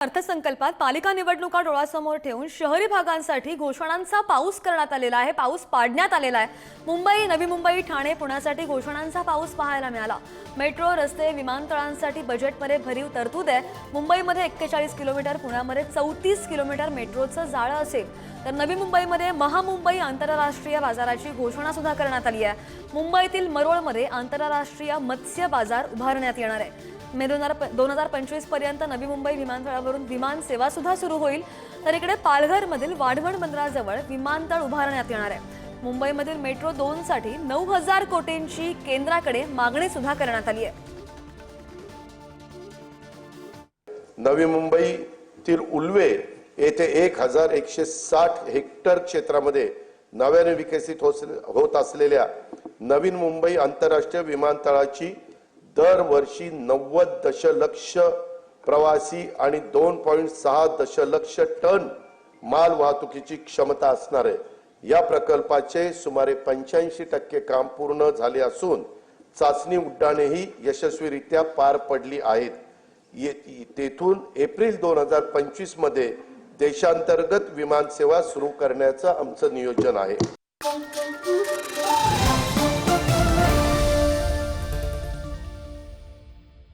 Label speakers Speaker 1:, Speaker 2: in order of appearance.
Speaker 1: अर्थसंकल्पात पालिका निवडणुका डोळ्यासमोर ठेवून शहरी भागांसाठी घोषणांचा पाऊस करण्यात आलेला आहे, पाऊस पाडण्यात आलेला आहे। मुंबई, नवी मुंबई, ठाणे, पुण्यासाठी घोषणांचा पाऊस पाहायला मिळाला। मेट्रो, रस्ते, विमानतळांसाठी बजेटमध्ये भरीव तरतूद आहे। मुंबईमध्ये 41 किलोमीटर, पुण्यामध्ये 34 किलोमीटर मेट्रोचं जाळं असेल, तर नवी मुंबईमध्ये महामुंबई आंतरराष्ट्रीय बाजाराची घोषणा सुद्धा करण्यात आली आहे। मुंबईतील मरोळमध्ये आंतरराष्ट्रीय मत्स्य बाजार उभारण्यात येणार आहे। मे 2025 पर्यंत नवी मुंबई विमानतळावरून विमान सेवा सुद्धा सुरू होईल, तर इकडे पालघरमधील वाढवण बंदराजवळ विमानतळ उभारण्यात येणार आहे। मुंबईमधील मेट्रो 2 साठी 9000 कोटींची केंद्राकडे मागणी सुद्धा करण्यात आली आहे।
Speaker 2: नवी मुंबईतील उल्वे येथे 1160 हेक्टर क्षेत्रामध्ये नव्याने विकसित होत असलेल्या नवीन मुंबई आंतरराष्ट्रीय विमानतळाची दरवर्षी 90 दशलक्ष प्रवासी आणि 2.6 दशलक्ष टन माल वाहतुकीची क्षमता असणार आहे। या प्रकल्पाचे सुमारे 85% काम पूर्ण झाले असून चाचणी उड्डाणेही यशस्वीरित्या पार पडली आहेत। तेथून एप्रिल 2025 मध्ये देशांतर्गत विमान सेवा सुरू करण्याचं आमचं नियोजन आहे।